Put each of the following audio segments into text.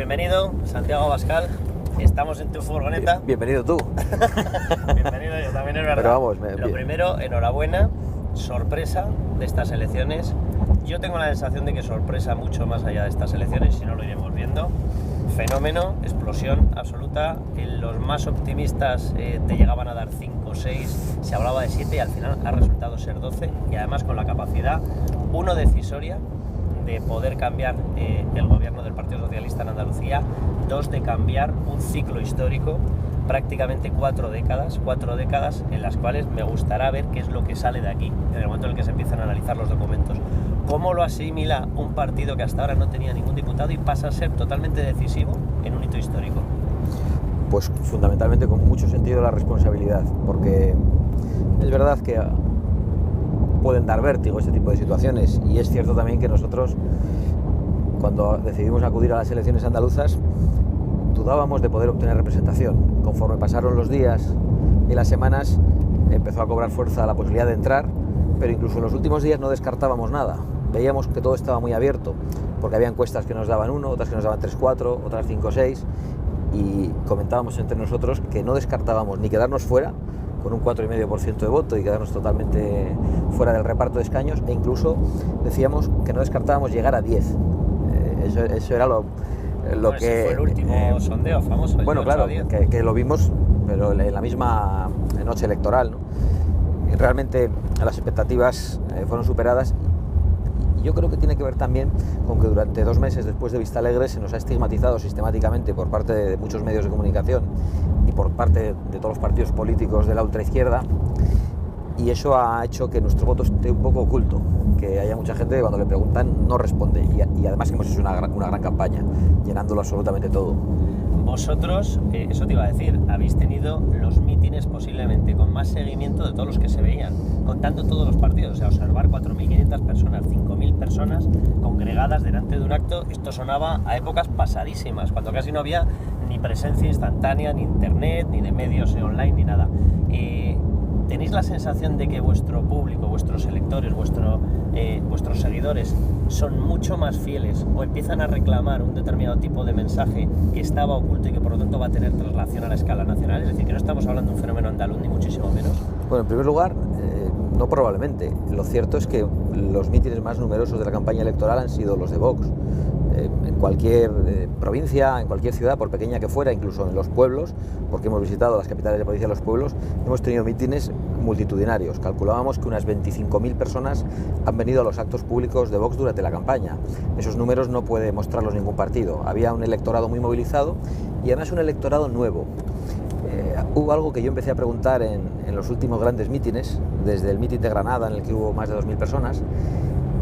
bienvenido, Santiago Abascal. Estamos en tu furgoneta. Bienvenido tú. Bienvenido yo también, es verdad. Pero vamos, Lo primero, enhorabuena, sorpresa de estas elecciones. Yo tengo la sensación de que sorpresa mucho más allá de estas elecciones, si no lo iremos viendo. Fenómeno, explosión absoluta. Los más optimistas te llegaban a dar 5 o 6, se hablaba de 7 y al final ha resultado ser 12, y además con la capacidad, uno, decisoria, de poder cambiar el gobierno del Partido Socialista en Andalucía, 2, de cambiar un ciclo histórico, prácticamente 4 décadas en las cuales me gustará ver qué es lo que sale de aquí, en el momento en el que se empiezan a analizar los documentos. ¿Cómo lo asimila un partido que hasta ahora no tenía ningún diputado y pasa a ser totalmente decisivo en un hito histórico? Pues fundamentalmente con mucho sentido de la responsabilidad, porque es verdad que pueden dar vértigo este tipo de situaciones, y es cierto también que nosotros, cuando decidimos acudir a las elecciones andaluzas, dudábamos de poder obtener representación. Conforme pasaron los días y las semanas, empezó a cobrar fuerza la posibilidad de entrar, pero incluso en los últimos días no descartábamos nada. Veíamos que todo estaba muy abierto, porque había encuestas que nos daban 1, otras que nos daban 3, 4, otras 5, 6, y comentábamos entre nosotros que no descartábamos ni quedarnos fuera con un 4,5% de voto y quedarnos totalmente fuera del reparto de escaños, e incluso decíamos que no descartábamos llegar a 10. Eso era lo que... Fue el último sondeo famoso. Bueno, claro, que lo vimos, pero en la misma noche electoral, ¿no? Y realmente las expectativas fueron superadas. Yo creo que tiene que ver también con que durante 2 meses después de Vistalegre se nos ha estigmatizado sistemáticamente por parte de muchos medios de comunicación y por parte de todos los partidos políticos de la ultraizquierda, y eso ha hecho que nuestro voto esté un poco oculto, que haya mucha gente que cuando le preguntan no responde, y además que hemos hecho una gran campaña, llenándolo absolutamente todo. Vosotros, eso te iba a decir, habéis tenido los mítines posiblemente con más seguimiento de todos los que se veían, contando todos los partidos, o sea, observar 4.500 personas, 5.000 personas congregadas delante de un acto. Esto sonaba a épocas pasadísimas, cuando casi no había ni presencia instantánea, ni internet, ni de medios online, ni nada. ¿Tenéis la sensación de que vuestro público, vuestros electores, vuestros seguidores son mucho más fieles o empiezan a reclamar un determinado tipo de mensaje que estaba oculto y que por lo tanto va a tener traslación a la escala nacional? Es decir, que no estamos hablando de un fenómeno andaluz ni muchísimo menos. Bueno, en primer lugar, no probablemente. Lo cierto es que los mítines más numerosos de la campaña electoral han sido los de Vox. En cualquier provincia, en cualquier ciudad, por pequeña que fuera, incluso en los pueblos, porque hemos visitado las capitales de provincia y los pueblos, hemos tenido mítines multitudinarios. Calculábamos que unas 25.000 personas han venido a los actos públicos de Vox durante la campaña. Esos números no puede mostrarlos ningún partido. Había un electorado muy movilizado y además un electorado nuevo. Hubo algo que yo empecé a preguntar en los últimos grandes mítines, desde el mítin de Granada, en el que hubo más de 2.000 personas,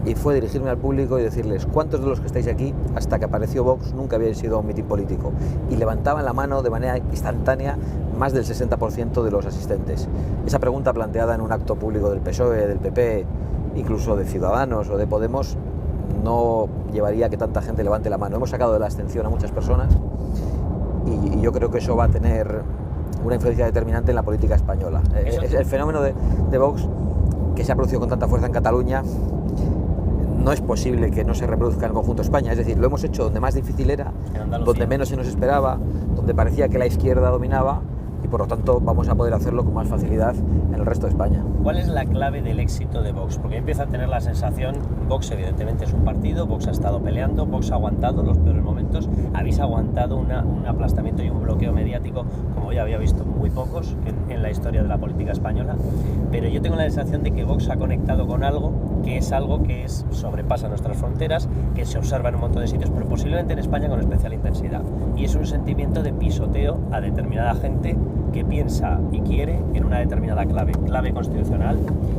y fue dirigirme al público y decirles: ¿cuántos de los que estáis aquí, hasta que apareció Vox, nunca habíais ido a un mitin político? Y levantaban la mano de manera instantánea más del 60% de los asistentes. Esa pregunta, planteada en un acto público del PSOE, del PP, incluso de Ciudadanos o de Podemos, no llevaría a que tanta gente levante la mano. Hemos sacado de la abstención a muchas personas, y yo creo que eso va a tener una influencia determinante en la política española. El fenómeno de Vox, que se ha producido con tanta fuerza en Cataluña, no es posible que no se reproduzca en el conjunto de España. Es decir, lo hemos hecho donde más difícil era, donde menos se nos esperaba, donde parecía que la izquierda dominaba, y por lo tanto vamos a poder hacerlo con más facilidad en el resto de España. ¿Cuál es la clave del éxito de Vox? Porque empieza a tener la sensación, Vox evidentemente es un partido, Vox ha estado peleando, Vox ha aguantado los peores momentos, habéis aguantado un aplastamiento y un bloqueo mediático como ya había visto muy pocos en la historia de la política española, pero yo tengo la sensación de que Vox ha conectado con algo que sobrepasa nuestras fronteras, que se observa en un montón de sitios, pero posiblemente en España con especial intensidad, y es un sentimiento de pisoteo a determinada gente que piensa y quiere en una determinada clave constitucional,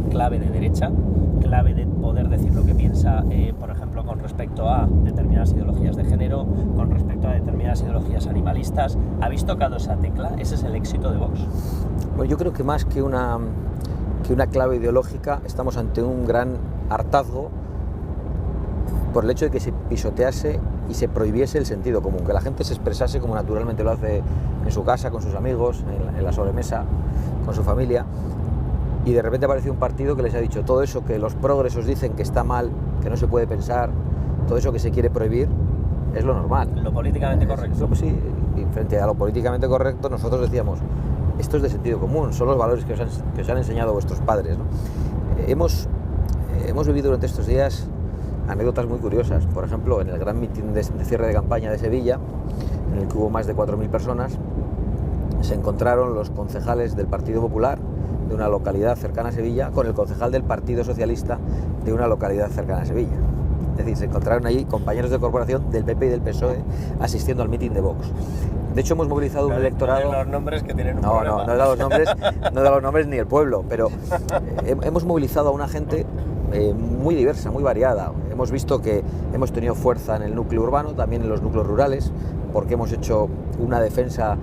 clave de derecha, clave de poder decir lo que piensa, por ejemplo, con respecto a determinadas ideologías de género, con respecto a determinadas ideologías animalistas. ¿Habéis tocado esa tecla? ¿Ese es el éxito de Vox? Bueno, yo creo que más que una clave ideológica, estamos ante un gran hartazgo por el hecho de que se pisotease y se prohibiese el sentido común, que la gente se expresase como naturalmente lo hace en su casa, con sus amigos, en la sobremesa, con su familia, y de repente apareció un partido que les ha dicho todo eso que los progresos dicen que está mal, que no se puede pensar, todo eso que se quiere prohibir, es lo normal. Lo políticamente correcto. Sí, y frente a lo políticamente correcto nosotros decíamos, esto es de sentido común, son los valores que os han enseñado vuestros padres, ¿no? Hemos vivido durante estos días anécdotas muy curiosas. Por ejemplo, en el gran mitin de cierre de campaña de Sevilla, en el que hubo más de 4.000 personas, se encontraron los concejales del Partido Popular de una localidad cercana a Sevilla con el concejal del Partido Socialista de una localidad cercana a Sevilla. Es decir, se encontraron allí compañeros de corporación del PP y del PSOE asistiendo al mitin de Vox. De hecho, hemos movilizado un electorado... No los nombres que tienen un problema. No he dado los nombres ni el pueblo, pero hemos movilizado a una gente muy diversa, muy variada. Hemos visto que hemos tenido fuerza en el núcleo urbano, también en los núcleos rurales, porque hemos hecho una defensa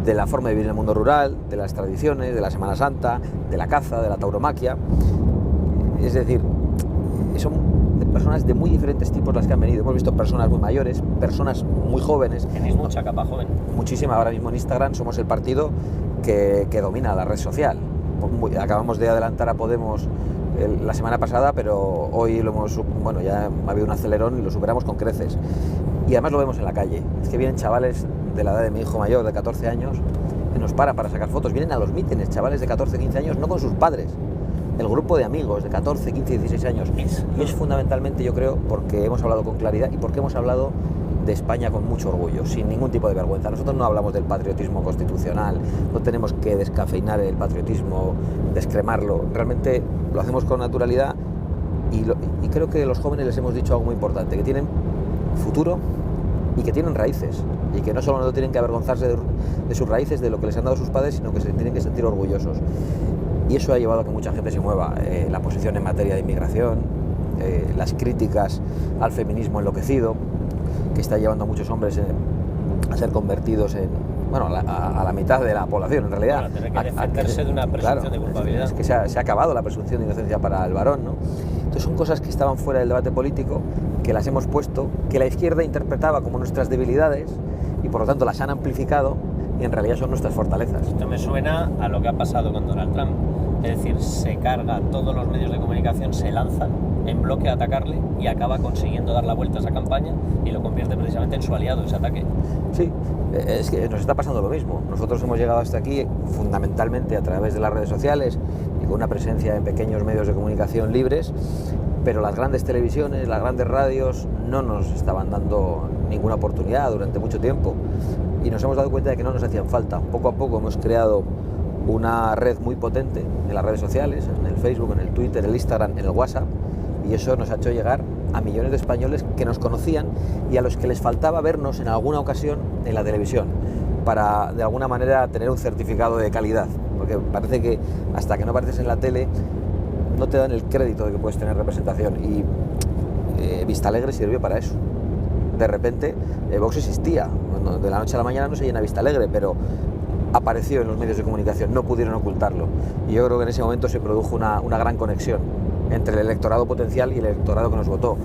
de la forma de vivir en el mundo rural, de las tradiciones, de la Semana Santa, de la caza, de la tauromaquia. Es decir, son personas de muy diferentes tipos las que han venido. Hemos visto personas muy mayores, personas muy jóvenes. Tenéis mucha capa joven. Muchísima. Ahora mismo en Instagram somos el partido que domina la red social. Acabamos de adelantar a Podemos la semana pasada, pero hoy ya ha habido un acelerón y lo superamos con creces. Y además lo vemos en la calle. Es que vienen chavales de la edad de mi hijo mayor, de 14 años, que nos para sacar fotos. Vienen a los mítines, chavales de 14, 15 años, no con sus padres. El grupo de amigos de 14, 15, 16 años. Y es fundamentalmente, yo creo, porque hemos hablado con claridad y porque hemos hablado de España con mucho orgullo, sin ningún tipo de vergüenza. Nosotros no hablamos del patriotismo constitucional, no tenemos que descafeinar el patriotismo, descremarlo. Realmente lo hacemos con naturalidad y creo que a los jóvenes les hemos dicho algo muy importante, que tienen futuro y que tienen raíces, y que no solo no tienen que avergonzarse de sus raíces, de lo que les han dado sus padres, sino que se tienen que sentir orgullosos. Y eso ha llevado a que mucha gente se mueva. La posición en materia de inmigración, las críticas al feminismo enloquecido, que está llevando a muchos hombres a ser convertidos en, a la mitad de la población, en realidad. Para tener que defenderse de una presunción de culpabilidad. Es que se ha acabado la presunción de inocencia para el varón, ¿no? Entonces son cosas que estaban fuera del debate político, que las hemos puesto, que la izquierda interpretaba como nuestras debilidades y por lo tanto las han amplificado y en realidad son nuestras fortalezas. Esto me suena a lo que ha pasado con Donald Trump. Es decir, se carga todos los medios de comunicación, se lanzan en bloque a atacarle y acaba consiguiendo dar la vuelta a esa campaña y lo convierte precisamente en su aliado, ese ataque. Sí, es que nos está pasando lo mismo. Nosotros hemos llegado hasta aquí fundamentalmente a través de las redes sociales y con una presencia en pequeños medios de comunicación libres, pero las grandes televisiones, las grandes radios no nos estaban dando ninguna oportunidad durante mucho tiempo y nos hemos dado cuenta de que no nos hacían falta. Poco a poco hemos creado una red muy potente en las redes sociales, en el Facebook, en el Twitter, en el Instagram, en el WhatsApp, y eso nos ha hecho llegar a millones de españoles que nos conocían y a los que les faltaba vernos en alguna ocasión en la televisión para de alguna manera tener un certificado de calidad, porque parece que hasta que no apareces en la tele no te dan el crédito de que puedes tener representación y Vistalegre sirvió para eso. De repente Vox existía, bueno, de la noche a la mañana no se llena Vistalegre, pero apareció en los medios de comunicación, no pudieron ocultarlo. Y yo creo que en ese momento se produjo una gran conexión entre el electorado potencial y el electorado que nos votó.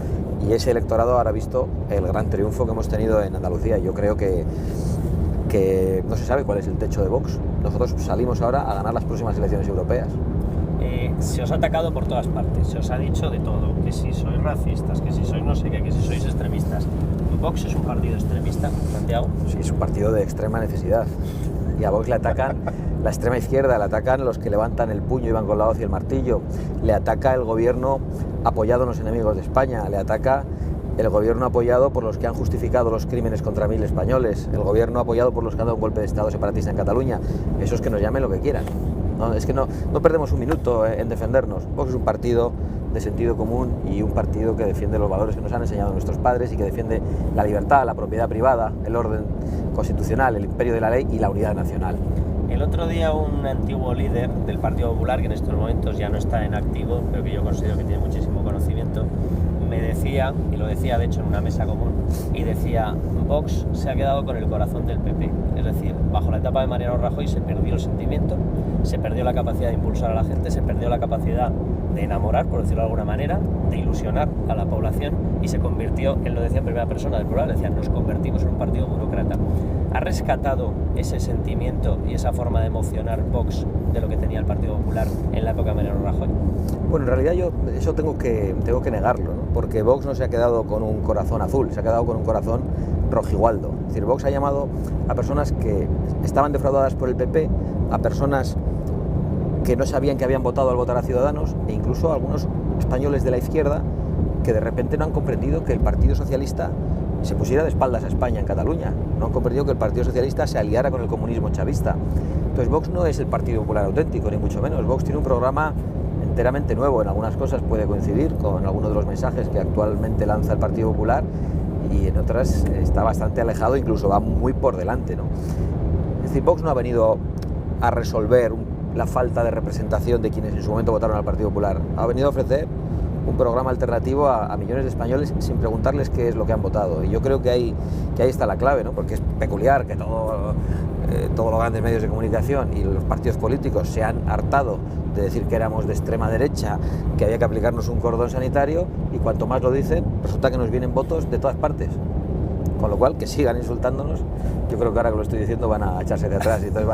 Y ese electorado ahora ha visto el gran triunfo que hemos tenido en Andalucía. Yo creo que no se sabe cuál es el techo de Vox. Nosotros salimos ahora a ganar las próximas elecciones europeas. Se os ha atacado por todas partes, se os ha dicho de todo, que si sois racistas, que si sois no sé qué, que si sois extremistas. ¿Vox es un partido extremista, Santiago? Sí, es un partido de extrema necesidad. Y a Vox le atacan la extrema izquierda, le atacan los que levantan el puño y van con la hoz y el martillo, le ataca el gobierno apoyado en los enemigos de España, le ataca el gobierno apoyado por los que han justificado los crímenes contra 1000 españoles, el gobierno apoyado por los que han dado un golpe de Estado separatista en Cataluña. Esos que nos llamen lo que quieran. No, es que no perdemos un minuto en defendernos. Vox es un partido de sentido común y un partido que defiende los valores que nos han enseñado nuestros padres y que defiende la libertad, la propiedad privada, el orden constitucional, el imperio de la ley y la unidad nacional. El otro día un antiguo líder del Partido Popular, que en estos momentos ya no está en activo, pero que yo considero que tiene muchísimo conocimiento, me decía, y lo decía de hecho en una mesa común, y decía, Vox se ha quedado con el corazón del PP. Es decir, bajo la etapa de Mariano Rajoy se perdió el sentimiento, se perdió la capacidad de impulsar a la gente, se perdió la capacidad de enamorar, por decirlo de alguna manera, de ilusionar a la población y se convirtió, él lo decía en primera persona del plural, decía, nos convertimos en un partido burócrata. ¿Ha rescatado ese sentimiento y esa forma de emocionar Vox de lo que tenía el Partido Popular en la época de Mariano Rajoy? Bueno, en realidad yo eso tengo que negarlo, ¿no? Porque Vox no se ha quedado con un corazón azul, se ha quedado con un corazón rojigualdo. Es decir, Vox ha llamado a personas que estaban defraudadas por el PP, a personas que no sabían que habían votado al votar a Ciudadanos, e incluso a algunos españoles de la izquierda que de repente no han comprendido que el Partido Socialista se pusiera de espaldas a España en Cataluña, no han comprendido que el Partido Socialista se aliara con el comunismo chavista. Entonces Vox no es el Partido Popular auténtico, ni mucho menos. Vox tiene un programa enteramente nuevo, en algunas cosas puede coincidir con algunos de los mensajes que actualmente lanza el Partido Popular, y en otras está bastante alejado, incluso va muy por delante, ¿no? Es decir, Vox no ha venido a resolver la falta de representación de quienes en su momento votaron al Partido Popular, ha venido a ofrecer un programa alternativo a millones de españoles sin preguntarles qué es lo que han votado. Y yo creo que ahí está la clave, ¿no? Porque es peculiar que todos los grandes medios de comunicación y los partidos políticos se han hartado de decir que éramos de extrema derecha, que había que aplicarnos un cordón sanitario, y cuanto más lo dicen, resulta que nos vienen votos de todas partes. Con lo cual, que sigan insultándonos, yo creo que ahora que lo estoy diciendo van a echarse de atrás y entonces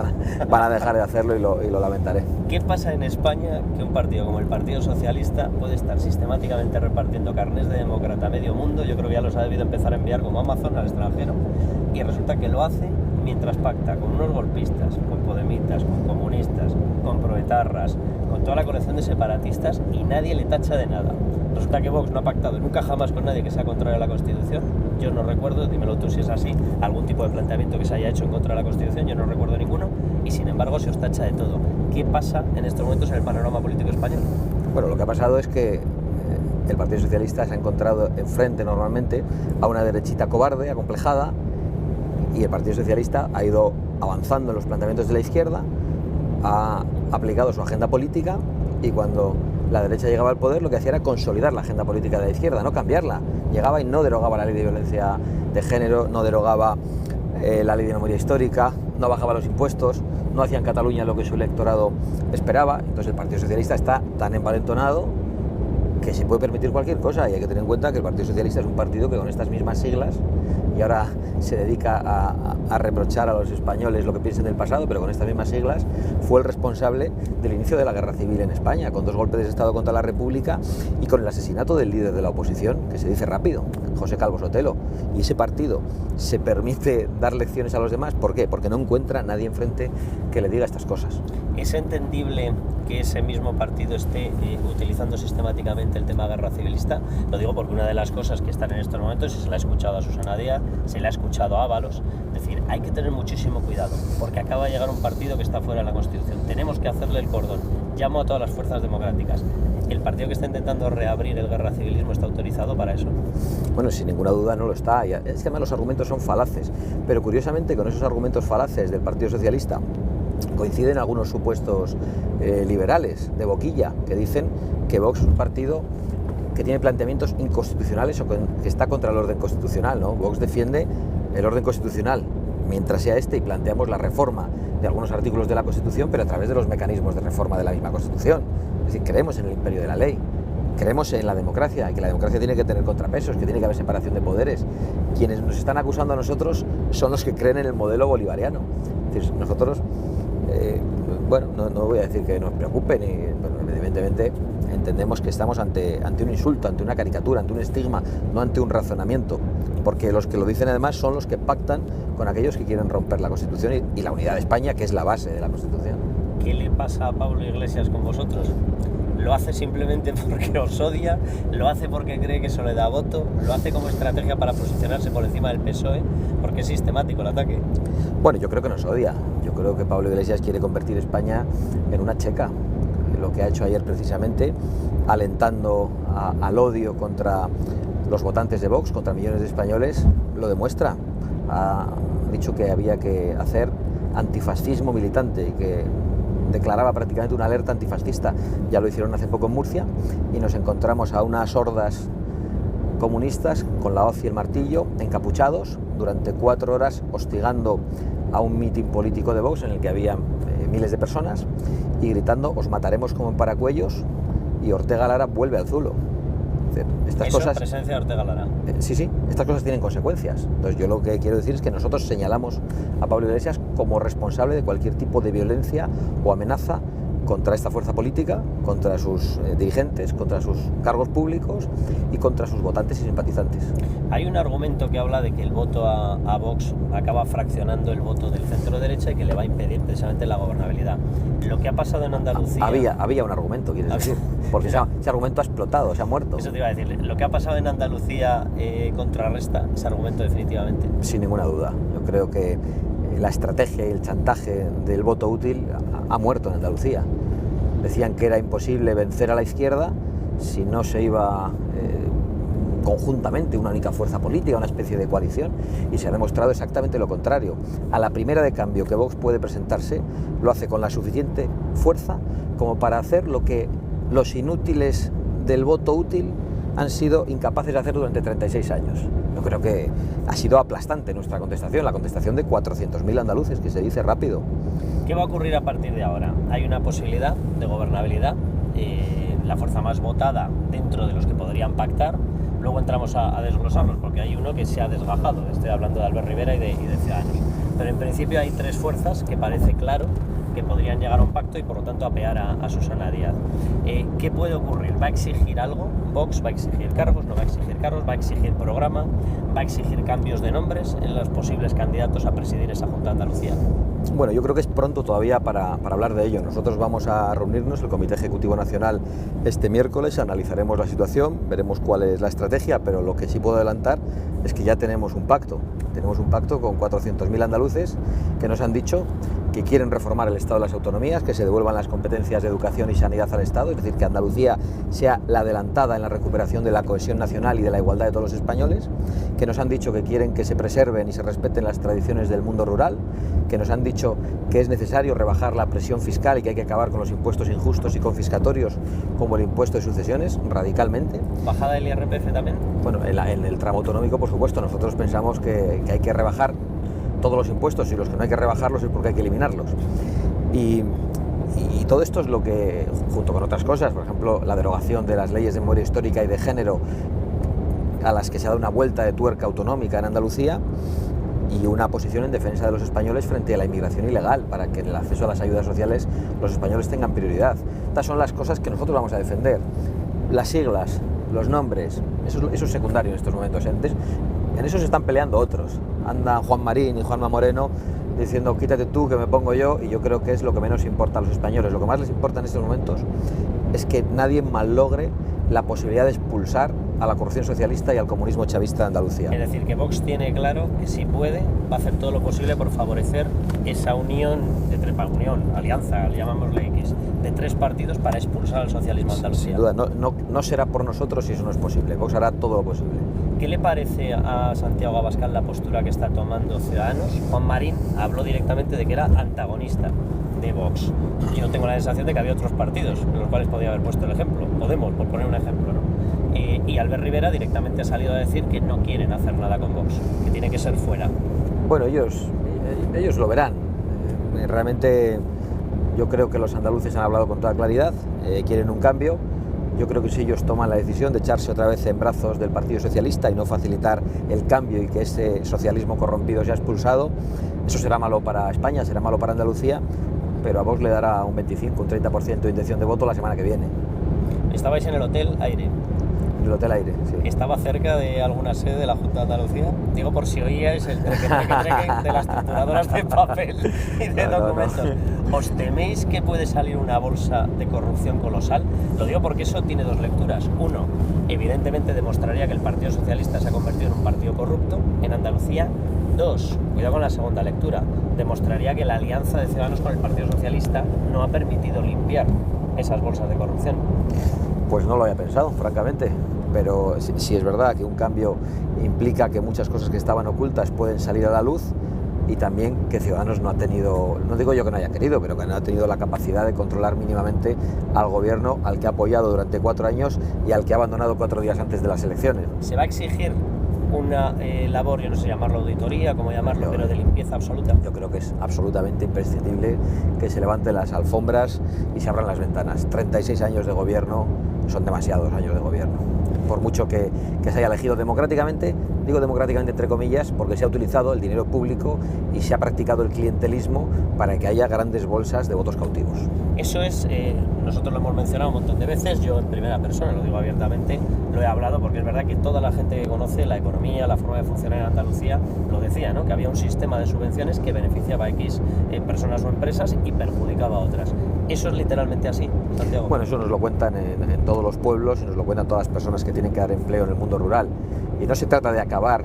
van a dejar de hacerlo y lo lamentaré. ¿Qué pasa en España que un partido como el Partido Socialista puede estar sistemáticamente repartiendo carnés de demócrata a medio mundo? Yo creo que ya los ha debido empezar a enviar como Amazon al extranjero, y resulta que lo hace mientras pacta con unos golpistas, con podemitas, con comunistas, con proetarras, con toda la colección de separatistas, y nadie le tacha de nada. Resulta que Vox no ha pactado nunca jamás con nadie que sea contrario a la Constitución. Yo no recuerdo, dímelo tú si es así, algún tipo de planteamiento que se haya hecho en contra de la Constitución. Yo no recuerdo ninguno, y sin embargo se os tacha de todo. ¿Qué pasa en estos momentos en el panorama político español? Bueno, lo que ha pasado es que el Partido Socialista se ha encontrado enfrente normalmente a una derechita cobarde, acomplejada, y el Partido Socialista ha ido avanzando en los planteamientos de la izquierda, ha aplicado su agenda política, y cuando la derecha llegaba al poder lo que hacía era consolidar la agenda política de la izquierda, no cambiarla. Llegaba y no derogaba la ley de violencia de género, no derogaba la ley de memoria histórica, no bajaba los impuestos, no hacía en Cataluña lo que su electorado esperaba. Entonces el Partido Socialista está tan envalentonado que se puede permitir cualquier cosa, y hay que tener en cuenta que el Partido Socialista es un partido que con estas mismas siglas, y ahora se dedica a reprochar a los españoles lo que piensen del pasado, pero con estas mismas siglas fue el responsable del inicio de la guerra civil en España, con 2 golpes de Estado contra la República y con el asesinato del líder de la oposición, que se dice rápido, José Calvo Sotelo. Y ese partido se permite dar lecciones a los demás. ¿Por qué? Porque no encuentra nadie enfrente que le diga estas cosas. ¿Es entendible que ese mismo partido esté utilizando sistemáticamente el tema guerra civilista? Lo digo porque una de las cosas que están en estos momentos, y se la ha escuchado a Susana Díaz, se la ha escuchado a Ábalos, es decir, hay que tener muchísimo cuidado, porque acaba de llegar un partido que está fuera de la Constitución, tenemos que hacerle el cordón. Llamo a todas las fuerzas democráticas. ¿El partido que está intentando reabrir el guerra civilismo está autorizado para eso? Bueno, sin ninguna duda no lo está. Es que además los argumentos son falaces, pero curiosamente con esos argumentos falaces del Partido Socialista coinciden algunos supuestos liberales de boquilla que dicen que Vox es un partido que tiene planteamientos inconstitucionales o que está contra el orden constitucional, ¿no? Vox defiende el orden constitucional mientras sea y planteamos la reforma de algunos artículos de la Constitución, pero a través de los mecanismos de reforma de la misma Constitución. Es decir, creemos en el imperio de la ley, creemos en la democracia, y que la democracia tiene que tener contrapesos, que tiene que haber separación de poderes. Quienes nos están acusando a nosotros son los que creen en el modelo bolivariano. Es decir, nosotros, no voy a decir que nos preocupen, pero evidentemente entendemos que estamos ante un insulto, ante una caricatura, ante un estigma, no ante un razonamiento, porque los que lo dicen además son los que pactan con aquellos que quieren romper la Constitución y la unidad de España, que es la base de la Constitución. ¿Qué le pasa a Pablo Iglesias con vosotros? ¿Lo hace simplemente porque os odia? ¿Lo hace porque cree que eso le da voto? ¿Lo hace como estrategia para posicionarse por encima del PSOE? Porque es sistemático el ataque. Bueno, yo creo que nos odia. Yo creo que Pablo Iglesias quiere convertir España en una checa. Lo que ha hecho ayer precisamente, alentando al odio contra los votantes de Vox, contra millones de españoles, lo demuestra. Ha dicho que había que hacer antifascismo militante y que declaraba prácticamente una alerta antifascista. Ya lo hicieron hace poco en Murcia, y nos encontramos a unas hordas comunistas con la hoz y el martillo, encapuchados, durante 4 horas hostigando a un mitin político de Vox en el que había miles de personas, y gritando: os mataremos como en Paracuellos, y Ortega Lara vuelve al zulo. Estas eso, cosas, presencia de Ortega Lara. Sí, estas cosas tienen consecuencias. Entonces yo lo que quiero decir es que nosotros señalamos a Pablo Iglesias como responsable de cualquier tipo de violencia o amenaza contra esta fuerza política, contra sus dirigentes, contra sus cargos públicos y contra sus votantes y simpatizantes. Hay un argumento que habla de que el voto a Vox acaba fraccionando el voto del centro-derecha y que le va a impedir precisamente la gobernabilidad. Lo que ha pasado en Andalucía... Había un argumento, quieres decir, porque ese argumento ha explotado, se ha muerto. Eso te iba a decir. Lo que ha pasado en Andalucía contrarresta ese argumento definitivamente. Sin ninguna duda. Yo creo que la estrategia y el chantaje del voto útil ha muerto en Andalucía. Decían que era imposible vencer a la izquierda si no se iba conjuntamente una única fuerza política, una especie de coalición, y se ha demostrado exactamente lo contrario. A la primera de cambio que Vox puede presentarse, lo hace con la suficiente fuerza como para hacer lo que los inútiles del voto útil han sido incapaces de hacer durante 36 años. Yo creo que ha sido aplastante nuestra contestación, la contestación de 400.000 andaluces, que se dice rápido. ¿Qué va a ocurrir a partir de ahora? Hay una posibilidad de gobernabilidad, la fuerza más votada dentro de los que podrían pactar. Luego entramos a desglosarlos, porque hay uno que se ha desgajado. Estoy hablando de Albert Rivera y de Ciudadanos. Pero en principio hay tres fuerzas que parece claro que podrían llegar a un pacto y por lo tanto apear a Susana Díaz. ¿Qué puede ocurrir? ¿Va a exigir algo? ¿Vox va a exigir cargos? ¿No va a exigir cargos? ¿Va a exigir programa? ¿Va a exigir cambios de nombres en los posibles candidatos a presidir esa Junta de Andalucía? Bueno, yo creo que es pronto todavía para hablar de ello. Nosotros vamos a reunirnos, el Comité Ejecutivo Nacional, este miércoles, analizaremos la situación, veremos cuál es la estrategia, pero lo que sí puedo adelantar es que ya tenemos un pacto. Tenemos un pacto con 400.000 andaluces que nos han dicho que quieren reformar el Estado de las autonomías, que se devuelvan las competencias de educación y sanidad al Estado, es decir, que Andalucía sea la adelantada en la recuperación de la cohesión nacional y de la igualdad de todos los españoles, que nos han dicho que quieren que se preserven y se respeten las tradiciones del mundo rural, que nos han dicho que es necesario rebajar la presión fiscal y que hay que acabar con los impuestos injustos y confiscatorios como el impuesto de sucesiones, radicalmente. ¿Bajada del IRPF también? Bueno, en el tramo autonómico, por supuesto, nosotros pensamos que hay que rebajar todos los impuestos, y los que no hay que rebajarlos es porque hay que eliminarlos. Y todo esto es lo que, junto con otras cosas, por ejemplo, la derogación de las leyes de memoria histórica y de género, a las que se ha dado una vuelta de tuerca autonómica en Andalucía, y una posición en defensa de los españoles frente a la inmigración ilegal, para que en el acceso a las ayudas sociales los españoles tengan prioridad. Estas son las cosas que nosotros vamos a defender. Las siglas, los nombres, eso es secundario en estos momentos. En eso se están peleando otros. Andan Juan Marín y Juanma Moreno diciendo quítate tú que me pongo yo, y yo creo que es lo que menos importa a los españoles. Lo que más les importa en estos momentos es que nadie malogre la posibilidad de expulsar a la corrupción socialista y al comunismo chavista de Andalucía. Es decir, que Vox tiene claro que si puede, va a hacer todo lo posible por favorecer esa unión, alianza, llamámosle X, de tres partidos para expulsar al socialismo Andalucía. Sin duda, no será por nosotros si eso no es posible. Vox hará todo lo posible. ¿Qué le parece a Santiago Abascal la postura que está tomando Ciudadanos? Juan Marín habló directamente de que era antagonista de Vox. Yo tengo la sensación de que había otros partidos en los cuales podía haber puesto el ejemplo. Podemos, por poner un ejemplo, ¿no? Y Albert Rivera directamente ha salido a decir que no quieren hacer nada con Vox, que tiene que ser fuera. Bueno, ellos lo verán. Realmente yo creo que los andaluces han hablado con toda claridad, quieren un cambio. Yo creo que si ellos toman la decisión de echarse otra vez en brazos del Partido Socialista y no facilitar el cambio y que ese socialismo corrompido sea expulsado, eso será malo para España, será malo para Andalucía, pero a Vox le dará un 25, un 30% de intención de voto la semana que viene. ¿Estabais en el Hotel Aire? En el Hotel Aire, sí. ¿Estaba cerca de alguna sede de la Junta de Andalucía? Digo por si oíais el treque de las trituradores de papel y de documentos. No. ¿Os teméis que puede salir una bolsa de corrupción colosal? Lo digo porque eso tiene dos lecturas. Uno, evidentemente demostraría que el Partido Socialista se ha convertido en un partido corrupto en Andalucía. Dos, cuidado con la segunda lectura, demostraría que la alianza de Ciudadanos con el Partido Socialista no ha permitido limpiar esas bolsas de corrupción. Pues no lo había pensado, francamente, pero sí es verdad que un cambio implica que muchas cosas que estaban ocultas pueden salir a la luz, y también que Ciudadanos no ha tenido, no digo yo que no haya querido, pero que no ha tenido la capacidad de controlar mínimamente al gobierno al que ha apoyado durante 4 años y al que ha abandonado 4 días antes de las elecciones. ¿Se va a exigir una labor, yo no sé llamarlo auditoría, cómo llamarlo, pero de limpieza absoluta? Yo creo que es absolutamente imprescindible que se levanten las alfombras y se abran las ventanas. 36 años de gobierno son demasiados años de gobierno. por mucho que se haya elegido democráticamente. Digo democráticamente entre comillas porque se ha utilizado el dinero público y se ha practicado el clientelismo para que haya grandes bolsas de votos cautivos. Eso es, nosotros lo hemos mencionado un montón de veces, yo en primera persona, lo digo abiertamente, lo he hablado porque es verdad que toda la gente que conoce la economía, la forma de funcionar en Andalucía, lo decía, ¿no? Que había un sistema de subvenciones que beneficiaba a X personas o empresas y perjudicaba a otras. ¿Eso es literalmente así, Santiago? Bueno, eso nos lo cuentan en todos los pueblos y nos lo cuentan todas las personas que tienen que dar empleo en el mundo rural. Y no se trata de acabar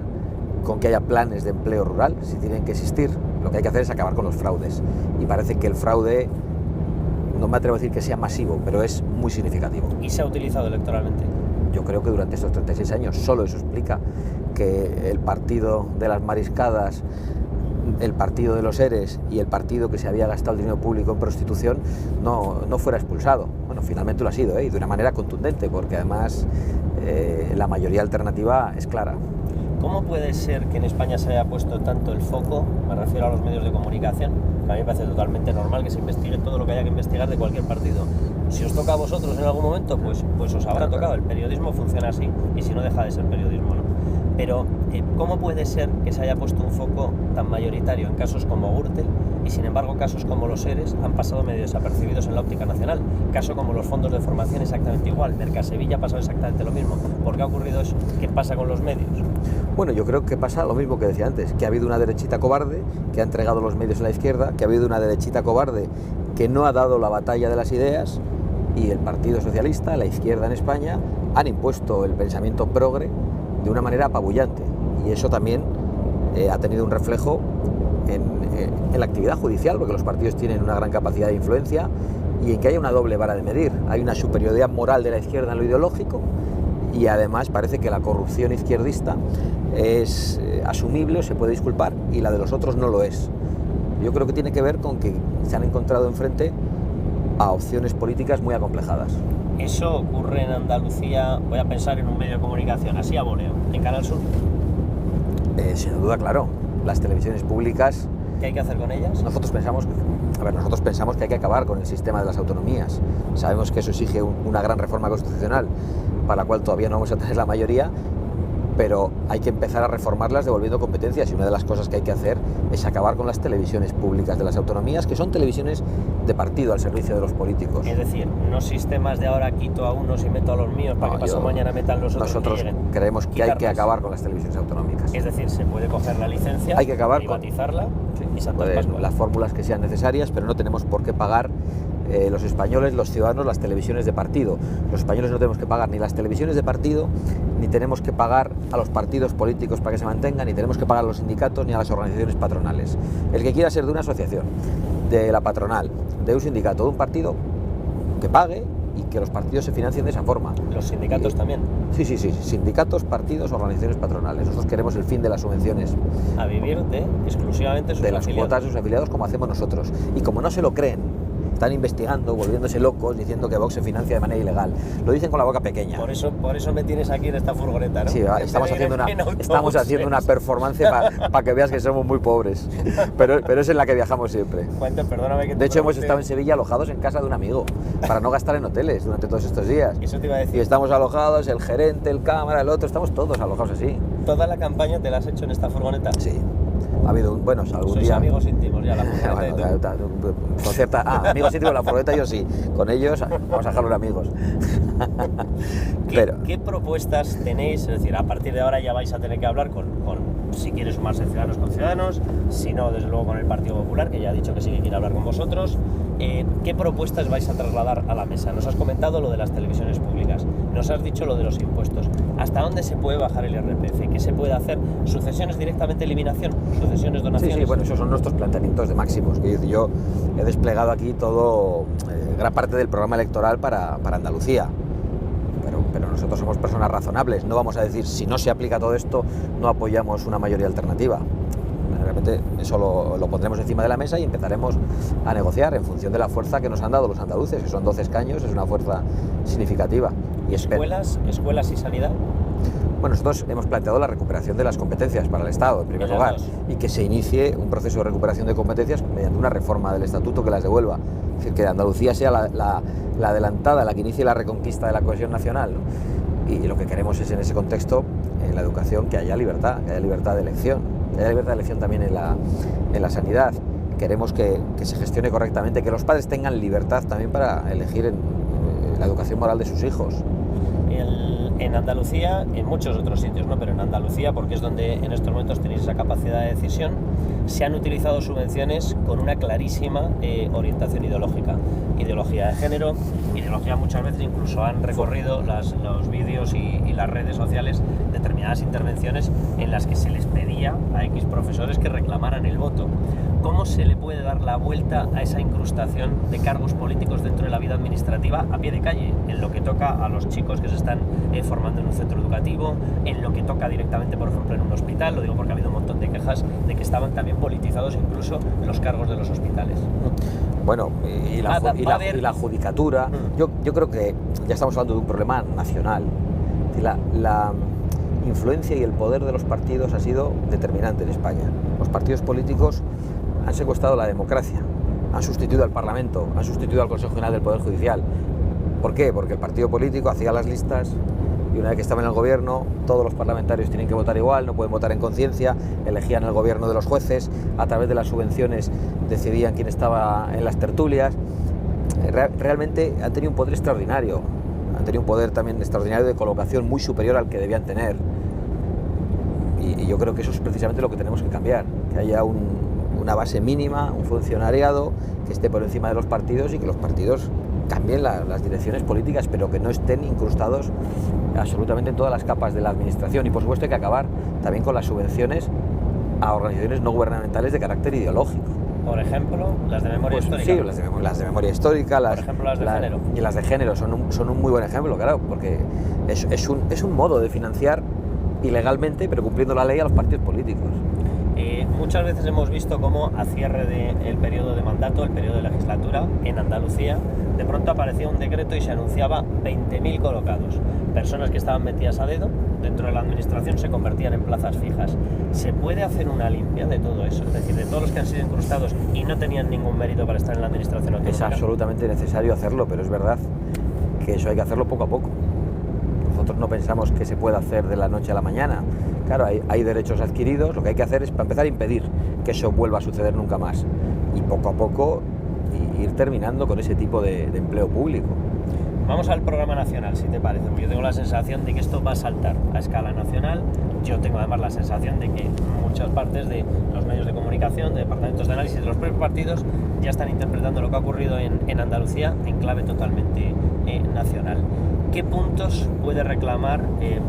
con que haya planes de empleo rural, si tienen que existir, lo que hay que hacer es acabar con los fraudes. Y parece que el fraude, no me atrevo a decir que sea masivo, pero es muy significativo. ¿Y se ha utilizado electoralmente? Yo creo que durante estos 36 años solo eso explica que el partido de las mariscadas, el partido de los ERES y el partido que se había gastado el dinero público en prostitución no fuera expulsado. Bueno, finalmente lo ha sido, y de una manera contundente, porque además la mayoría alternativa es clara. ¿Cómo puede ser que en España se haya puesto tanto el foco, me refiero a los medios de comunicación, que a mí me parece totalmente normal que se investigue todo lo que haya que investigar de cualquier partido? Si os toca a vosotros en algún momento, pues os habrá tocado. El periodismo funciona así, y si no, deja de ser periodismo, ¿no? Pero, ¿cómo puede ser que se haya puesto un foco tan mayoritario en casos como Gürtel y, sin embargo, casos como los ERES han pasado medio desapercibidos en la óptica nacional? Caso como los fondos de formación exactamente igual, Mercasevilla ha pasado exactamente lo mismo. ¿Por qué ha ocurrido eso? ¿Qué pasa con los medios? Bueno, yo creo que pasa lo mismo que decía antes, que ha habido una derechita cobarde que ha entregado los medios a la izquierda, que ha habido una derechita cobarde que no ha dado la batalla de las ideas, y el Partido Socialista, la izquierda en España, han impuesto el pensamiento progre de una manera apabullante, y eso también ha tenido un reflejo en la actividad judicial, porque los partidos tienen una gran capacidad de influencia, y en que haya una doble vara de medir. Hay una superioridad moral de la izquierda en lo ideológico, y además parece que la corrupción izquierdista es asumible o se puede disculpar, y la de los otros no lo es. Yo creo que tiene que ver con que se han encontrado enfrente a opciones políticas muy acomplejadas. Eso ocurre en Andalucía, voy a pensar en un medio de comunicación, así a voleo, en Canal Sur. Sin duda, claro. Las televisiones públicas... ¿Qué hay que hacer con ellas? Nosotros pensamos que hay que acabar con el sistema de las autonomías. Sabemos que eso exige una gran reforma constitucional, para la cual todavía no vamos a tener la mayoría, pero hay que empezar a reformarlas devolviendo competencias, y una de las cosas que hay que hacer es acabar con las televisiones públicas de las autonomías, que son televisiones de partido al servicio de los políticos. Es decir, no sistemas de ahora quito a unos y meto a los míos para que pasado mañana metan los otros. Nosotros creemos que hay que acabar con las televisiones autonómicas. Es decir, se puede coger la licencia, hay que acabar privatizarla y saltar las fórmulas que sean necesarias, pero no tenemos por qué pagar los españoles, los ciudadanos, las televisiones de partido. Los españoles no tenemos que pagar ni las televisiones de partido, ni tenemos que pagar a los partidos políticos para que se mantengan, ni tenemos que pagar a los sindicatos ni a las organizaciones patronales. El que quiera ser de una asociación, de la patronal, de un sindicato, de un partido, que pague, y que los partidos se financien de esa forma. ¿Los sindicatos también? Sí, sindicatos, partidos, organizaciones patronales. Nosotros queremos el fin de las subvenciones. A vivir exclusivamente sus de las cuotas de sus afiliados, como hacemos nosotros. Y como no se lo creen, están investigando, volviéndose locos, diciendo que Vox se financia de manera ilegal. Lo dicen con la boca pequeña. Por eso me tienes aquí en esta furgoneta, ¿no? Sí, estamos haciendo una performance para que veas que somos muy pobres. Pero es en la que viajamos siempre. Perdóname que de hecho, hemos estado en Sevilla alojados en casa de un amigo, para no gastar en hoteles durante todos estos días. Eso te iba a decir. Y estamos alojados, el gerente, el cámara, el otro, estamos todos alojados así. ¿Toda la campaña te la has hecho en esta furgoneta? Sí. Ha habido algún Sois día... amigos íntimos ya, la furgoneta. Amigos íntimos, la furgoneta yo sí. Con ellos vamos a dejarlos amigos. ¿Qué propuestas tenéis? Es decir, a partir de ahora ya vais a tener que hablar con si quiere sumarse Ciudadanos con Ciudadanos, si no, desde luego con el Partido Popular, que ya ha dicho que sí que quiere hablar con vosotros. ¿Qué propuestas vais a trasladar a la mesa? Nos has comentado lo de las televisiones públicas, nos has dicho lo de los impuestos. ¿Hasta dónde se puede bajar el IRPF? ¿Qué se puede hacer? ¿Sucesiones directamente, eliminación? ¿Sucesiones, donaciones? Sí, bueno, esos son nuestros planteamientos de máximos. Yo he desplegado aquí gran parte del programa electoral para Andalucía. Pero nosotros somos personas razonables. No vamos a decir, si no se aplica todo esto, no apoyamos una mayoría alternativa. Realmente eso lo pondremos encima de la mesa y empezaremos a negociar en función de la fuerza que nos han dado los andaluces, que son 12 escaños, es una fuerza significativa. ¿Escuelas y sanidad? Bueno, nosotros hemos planteado la recuperación de las competencias para el Estado, en primer lugar, y que se inicie un proceso de recuperación de competencias mediante una reforma del Estatuto que las devuelva. Es decir, que Andalucía sea la adelantada, la que inicie la reconquista de la cohesión nacional, ¿no? Y lo que queremos es, en ese contexto, en la educación, que haya libertad de elección, que haya libertad de elección también en la sanidad. Queremos que se gestione correctamente, que los padres tengan libertad también para elegir la educación moral de sus hijos. En Andalucía, en muchos otros sitios, ¿no? Pero en Andalucía, porque es donde en estos momentos tenéis esa capacidad de decisión, se han utilizado subvenciones con una clarísima orientación ideológica, ideología de género, ideología muchas veces incluso han recorrido los vídeos y las redes sociales determinadas intervenciones en las que se les pedía a X profesores que reclamaran el voto. ¿Cómo se le puede dar la vuelta a esa incrustación de cargos políticos dentro de la vida administrativa a pie de calle, en lo que toca a los chicos que se están formando en un centro educativo, en lo que toca directamente, por ejemplo, en un hospital? Lo digo porque ha habido un montón de quejas de que estaban también politizados incluso los cargos de los hospitales. Bueno, y la judicatura. Yo creo que ya estamos hablando de un problema nacional. La influencia y el poder de los partidos ha sido determinante en España. Los partidos políticos han secuestrado la democracia, han sustituido al Parlamento, han sustituido al Consejo General del Poder Judicial. ¿Por qué? Porque el partido político hacía las listas y una vez que estaba en el gobierno, todos los parlamentarios tienen que votar igual, no pueden votar en conciencia, elegían el gobierno de los jueces, a través de las subvenciones decidían quién estaba en las tertulias. Realmente han tenido un poder extraordinario, han tenido un poder también extraordinario de colocación muy superior al que debían tener. Y yo creo que eso es precisamente lo que tenemos que cambiar, que haya una base mínima, un funcionariado que esté por encima de los partidos y que los partidos cambien las direcciones políticas, pero que no estén incrustados absolutamente en todas las capas de la administración. Y por supuesto hay que acabar también con las subvenciones a organizaciones no gubernamentales de carácter ideológico. Por ejemplo, las de memoria histórica. Sí, las de memoria histórica. Por ejemplo, las de género. Y las de género son un muy buen ejemplo, claro, porque es un modo de financiar ilegalmente, pero cumpliendo la ley, a los partidos políticos. Muchas veces hemos visto cómo a cierre del periodo de mandato, el periodo de legislatura, en Andalucía, de pronto aparecía un decreto y se anunciaba 20.000 colocados. Personas que estaban metidas a dedo dentro de la administración se convertían en plazas fijas. ¿Se puede hacer una limpia de todo eso? Es decir, de todos los que han sido incrustados y no tenían ningún mérito para estar en la administración autonómica. Es absolutamente necesario hacerlo, pero es verdad que eso hay que hacerlo poco a poco. Nosotros no pensamos que se pueda hacer de la noche a la mañana. Claro, hay derechos adquiridos, lo que hay que hacer es, para empezar, impedir que eso vuelva a suceder nunca más. Y poco a poco ir terminando con ese tipo de empleo público. Vamos al programa nacional, si te parece, porque yo tengo la sensación de que esto va a saltar a escala nacional. Yo tengo además la sensación de que muchas partes de los medios de comunicación, de departamentos de análisis de los propios partidos, ya están interpretando lo que ha ocurrido en Andalucía en clave totalmente nacional. ¿Qué puntos puede reclamar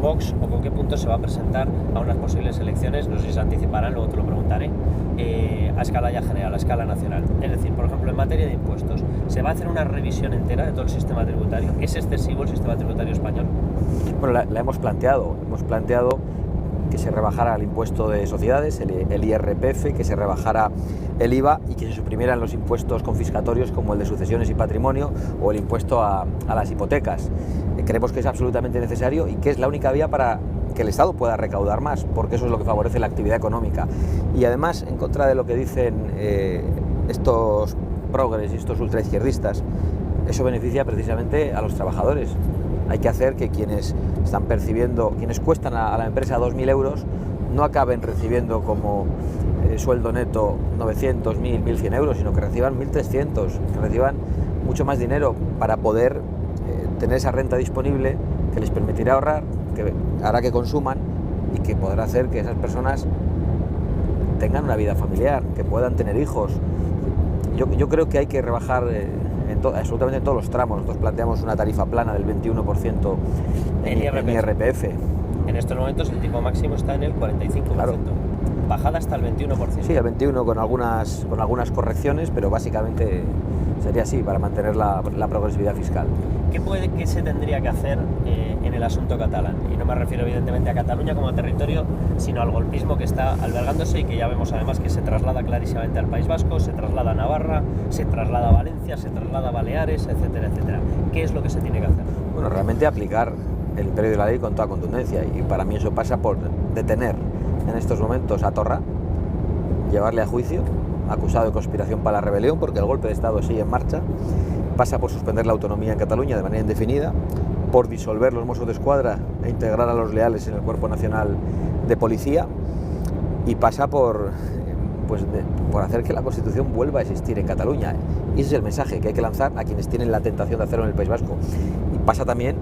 Vox o con qué puntos se va a presentar a unas posibles elecciones? No sé si se anticiparán, luego te lo preguntaré, a escala ya general, a escala nacional. Es decir, por ejemplo, en materia de impuestos, ¿se va a hacer una revisión entera de todo el sistema tributario? ¿Es excesivo el sistema tributario español? Bueno, la hemos planteado que se rebajara el impuesto de sociedades, el IRPF, que se rebajara el IVA y que se suprimieran los impuestos confiscatorios como el de sucesiones y patrimonio o el impuesto a las hipotecas. Creemos que es absolutamente necesario y que es la única vía para que el Estado pueda recaudar más, porque eso es lo que favorece la actividad económica. Y además, en contra de lo que dicen estos progres y estos ultraizquierdistas, eso beneficia precisamente a los trabajadores. Hay que hacer que quienes están percibiendo, quienes cuestan a la empresa 2.000 euros, no acaben recibiendo como sueldo neto 900, 1.000, 1.100 euros, sino que reciban 1.300, que reciban mucho más dinero para poder tener esa renta disponible que les permitirá ahorrar, que hará que consuman y que podrá hacer que esas personas tengan una vida familiar, que puedan tener hijos. Yo creo que hay que rebajar absolutamente en todos los tramos. Nosotros planteamos una tarifa plana del 21% en IRPF. En estos momentos el tipo máximo está en el 45%. Claro. Bajada hasta el 21%. Sí, el 21% con algunas correcciones, pero básicamente sería así, para mantener la progresividad fiscal. ¿Qué se tendría que hacer en el asunto catalán? Y no me refiero evidentemente a Cataluña como territorio, sino al golpismo que está albergándose y que ya vemos además que se traslada clarísimamente al País Vasco, se traslada a Navarra, se traslada a Valencia, se traslada a Baleares, etcétera, etcétera. ¿Qué es lo que se tiene que hacer? Bueno, realmente aplicar el imperio de la ley con toda contundencia, y para mí eso pasa por detener en estos momentos a Torra, llevarle a juicio, acusado de conspiración para la rebelión, porque el golpe de Estado sigue en marcha. Pasa por suspender la autonomía en Cataluña de manera indefinida, por disolver los Mossos d'Esquadra e integrar a los leales en el Cuerpo Nacional de Policía, y pasa por hacer que la Constitución vuelva a existir en Cataluña. Y ese es el mensaje que hay que lanzar a quienes tienen la tentación de hacerlo en el País Vasco. Y pasa también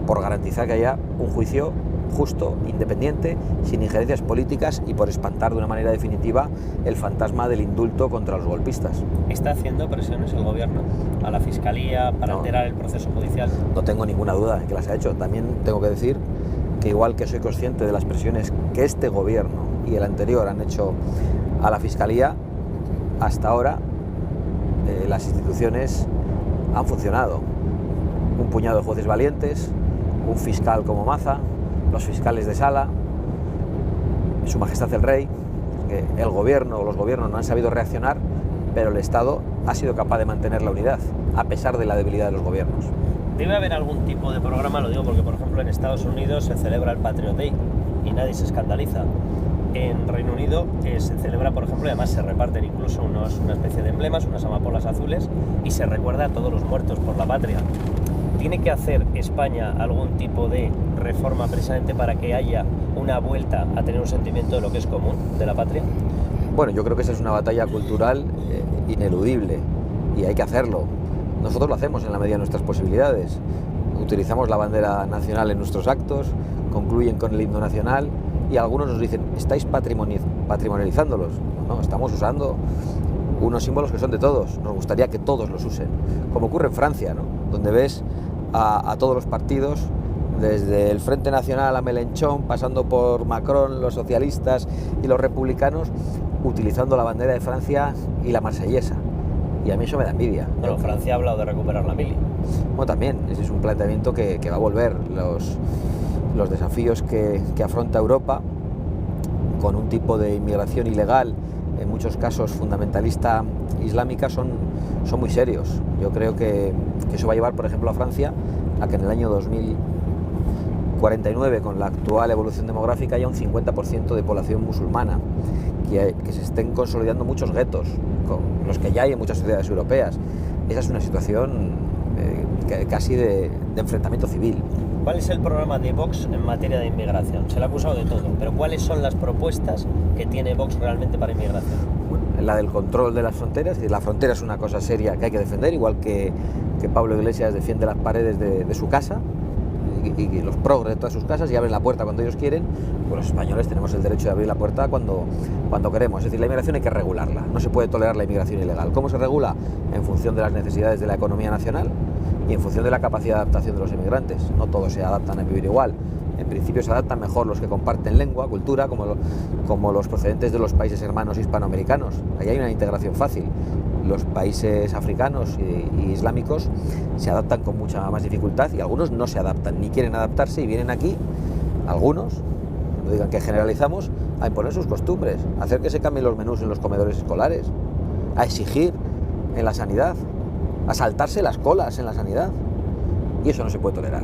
por garantizar que haya un juicio justo, independiente, sin injerencias políticas, y por espantar de una manera definitiva el fantasma del indulto contra los golpistas. ¿Está haciendo presiones el gobierno a la Fiscalía para alterar el proceso judicial? No tengo ninguna duda de que las ha hecho. También tengo que decir que, igual que soy consciente de las presiones que este gobierno y el anterior han hecho a la Fiscalía, hasta ahora las instituciones han funcionado. Un puñado de jueces valientes, un fiscal como Maza, los fiscales de sala, Su Majestad el Rey, que el gobierno o los gobiernos no han sabido reaccionar, pero el Estado ha sido capaz de mantener la unidad, a pesar de la debilidad de los gobiernos. Debe haber algún tipo de programa, lo digo porque, por ejemplo, en Estados Unidos se celebra el Patriot Day y nadie se escandaliza. En Reino Unido se celebra, por ejemplo, y además se reparten incluso una especie de emblemas, unas amapolas azules, y se recuerda a todos los muertos por la patria. ¿Tiene que hacer España algún tipo de reforma precisamente para que haya una vuelta a tener un sentimiento de lo que es común, de la patria? Bueno, yo creo que esa es una batalla cultural ineludible, y hay que hacerlo. Nosotros lo hacemos en la medida de nuestras posibilidades. Utilizamos la bandera nacional en nuestros actos, concluyen con el himno nacional, y algunos nos dicen: estáis patrimonializándolos. No, estamos usando unos símbolos que son de todos. Nos gustaría que todos los usen, como ocurre en Francia, ¿no? Donde ves a todos los partidos, desde el Frente Nacional a Mélenchon, pasando por Macron, los socialistas y los republicanos, utilizando la bandera de Francia y la marsellesa. Y a mí eso me da envidia. Bueno, Francia ha hablado de recuperar la mili. Bueno, también, ese es un planteamiento que va a volver. Los desafíos que afronta Europa, con un tipo de inmigración ilegal, en muchos casos fundamentalista islámica, son muy serios. Yo creo que eso va a llevar, por ejemplo, a Francia a que en el año 2049, con la actual evolución demográfica, haya un 50% de población musulmana, que se estén consolidando muchos guetos, con los que ya hay en muchas sociedades europeas. Esa es una situación casi de enfrentamiento civil. ¿Cuál es el programa de Vox en materia de inmigración? Se le ha acusado de todo, pero ¿cuáles son las propuestas que tiene Vox realmente para inmigración? Bueno, la del control de las fronteras. Es decir, la frontera es una cosa seria que hay que defender, igual que Pablo Iglesias defiende las paredes de su casa, y los progres de todas sus casas, y abren la puerta cuando ellos quieren. Pues los españoles tenemos el derecho de abrir la puerta cuando queremos. Es decir, la inmigración hay que regularla. No se puede tolerar la inmigración ilegal. ¿Cómo se regula? En función de las necesidades de la economía nacional y en función de la capacidad de adaptación de los inmigrantes. No todos se adaptan a vivir igual. En principio se adaptan mejor los que comparten lengua, cultura, como los procedentes de los países hermanos hispanoamericanos. Ahí hay una integración fácil. Los países africanos y islámicos se adaptan con mucha más dificultad, y algunos no se adaptan, ni quieren adaptarse, y vienen aquí, algunos, no digan que generalizamos, a imponer sus costumbres, a hacer que se cambien los menús en los comedores escolares, a exigir en la sanidad, a saltarse las colas en la sanidad, y eso no se puede tolerar.